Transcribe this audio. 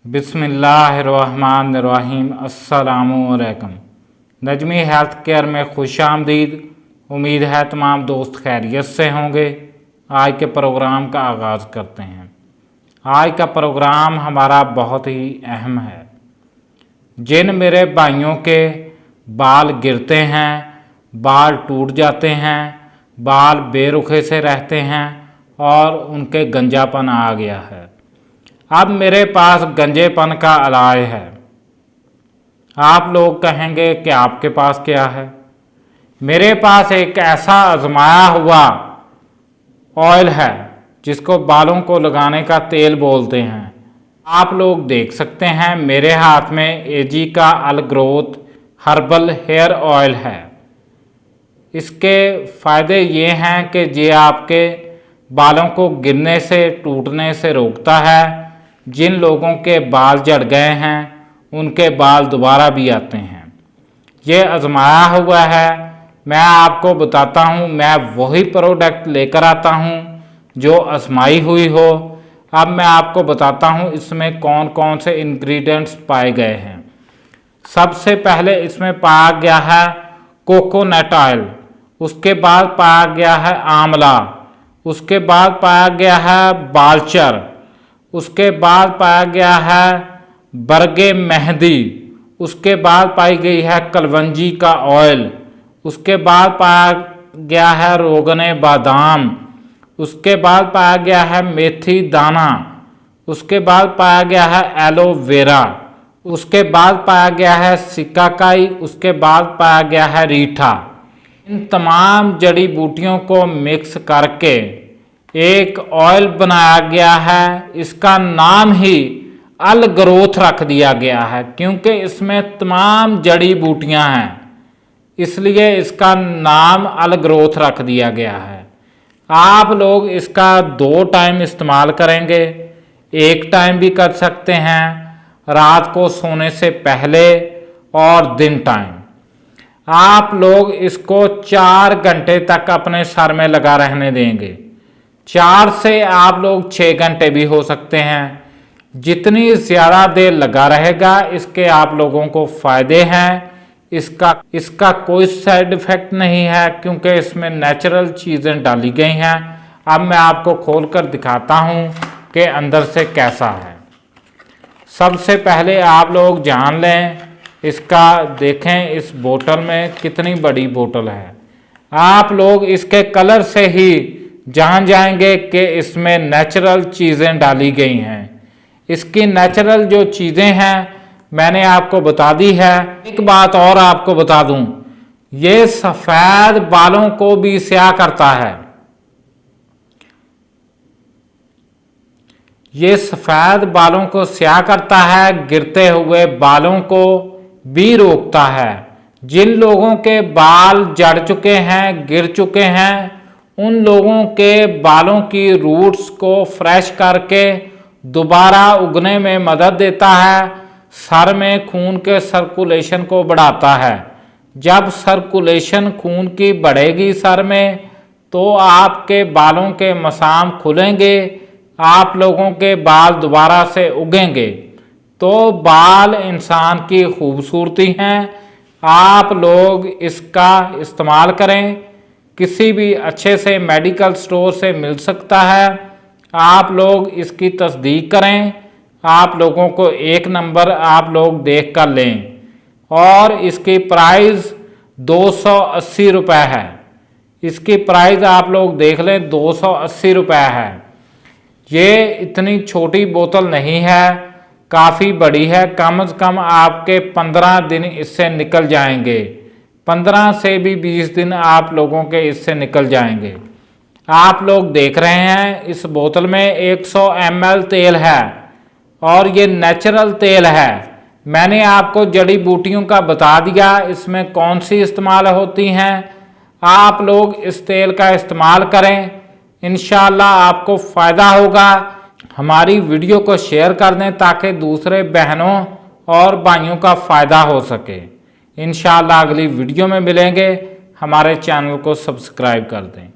बिस्मिल्लाहिर्रहमानिर्रहीम। अस्सलामुअलैकुम। Najmi health care में खुशामदीद। उम्मीद है तमाम दोस्त खैरियत से होंगे। आज के प्रोग्राम का आगाज़ करते हैं। आज का प्रोग्राम हमारा बहुत ही अहम है। जिन मेरे भाइयों के बाल गिरते हैं, बाल टूट जाते हैं, बाल बेरुखे से रहते हैं और उनके गंजापन आ गया है, अब मेरे पास गंजेपन का इलाज है। आप लोग कहेंगे कि आपके पास क्या है? मेरे पास एक ऐसा आजमाया हुआ ऑयल है जिसको बालों को लगाने का तेल बोलते हैं। आप लोग देख सकते हैं मेरे हाथ में एजी का अल ग्रोथ हर्बल हेयर ऑयल है। इसके फ़ायदे ये हैं कि ये आपके बालों को गिरने से, टूटने से रोकता है। जिन लोगों के बाल झड़ गए हैं उनके बाल दोबारा भी आते हैं। ये आजमाया हुआ है। मैं आपको बताता हूँ, मैं वही प्रोडक्ट लेकर आता हूँ जो आजमाई हुई हो। अब मैं आपको बताता हूँ इसमें कौन कौन से इंग्रेडिएंट्स पाए गए हैं। सबसे पहले इसमें पाया गया है कोकोनट ऑयल, उसके बाद पाया गया है आंवला, उसके बाद पाया गया है बालचर, उसके बाद पाया गया है बरगे मेहंदी, उसके बाद पाई गई है कलवंजी का ऑयल, उसके बाद पाया गया है रोगने बादाम, उसके बाद पाया गया है मेथी दाना, उसके बाद पाया गया है एलोवेरा, उसके बाद पाया गया है सिकाकाई, उसके बाद पाया गया है रीठा। इन तमाम जड़ी बूटियों को मिक्स करके एक ऑयल बनाया गया है। इसका नाम ही अल ग्रोथ रख दिया गया है क्योंकि इसमें तमाम जड़ी बूटियां हैं, इसलिए इसका नाम अल ग्रोथ रख दिया गया है। आप लोग इसका 2 टाइम इस्तेमाल करेंगे, 1 टाइम भी कर सकते हैं, रात को सोने से पहले और दिन टाइम। आप लोग इसको 4 घंटे तक अपने सर में लगा रहने देंगे। 4 से आप लोग 6 घंटे भी हो सकते हैं। जितनी ज़्यादा देर लगा रहेगा इसके आप लोगों को फ़ायदे हैं। इसका कोई साइड इफ़ेक्ट नहीं है क्योंकि इसमें नेचुरल चीज़ें डाली गई हैं। अब मैं आपको खोलकर दिखाता हूँ कि अंदर से कैसा है। सबसे पहले आप लोग जान लें, इसका देखें इस बोतल में कितनी बड़ी बोतल है। आप लोग इसके कलर से ही जान जाएंगे कि इसमें नेचुरल चीज़ें डाली गई हैं। इसकी नेचुरल जो चीज़ें हैं मैंने आपको बता दी है। एक बात और आपको बता दूं, ये सफ़ेद बालों को भी स्याह करता है। ये सफ़ेद बालों को स्याह करता है, गिरते हुए बालों को भी रोकता है। जिन लोगों के बाल झड़ चुके हैं, गिर चुके हैं, उन लोगों के बालों की रूट्स को फ्रेश करके दोबारा उगने में मदद देता है। सर में खून के सर्कुलेशन को बढ़ाता है। जब सर्कुलेशन खून की बढ़ेगी सर में तो आपके बालों के मसाम खुलेंगे, आप लोगों के बाल दोबारा से उगेंगे। तो बाल इंसान की खूबसूरती हैं। आप लोग इसका इस्तेमाल करें। किसी भी अच्छे से मेडिकल स्टोर से मिल सकता है। आप लोग इसकी तस्दीक करें। आप लोगों को 1 नंबर आप लोग देख कर लें। और इसकी प्राइस 280 रुपये है। इसकी प्राइस आप लोग देख लें, 280 रुपये है। ये इतनी छोटी बोतल नहीं है, काफ़ी बड़ी है। कम से कम आपके 15 दिन इससे निकल जाएंगे। 15 से भी 20 दिन आप लोगों के इससे निकल जाएंगे। आप लोग देख रहे हैं इस बोतल में 100 ml तेल है और ये नेचुरल तेल है। मैंने आपको जड़ी बूटियों का बता दिया इसमें कौन सी इस्तेमाल होती हैं। आप लोग इस तेल का इस्तेमाल करें, इंशाअल्लाह आपको फ़ायदा होगा। हमारी वीडियो को शेयर कर दें ताकि दूसरे बहनों और भाइयों का फ़ायदा हो सके। इंशाअल्लाह अगली वीडियो में मिलेंगे। हमारे चैनल को सब्सक्राइब कर दें।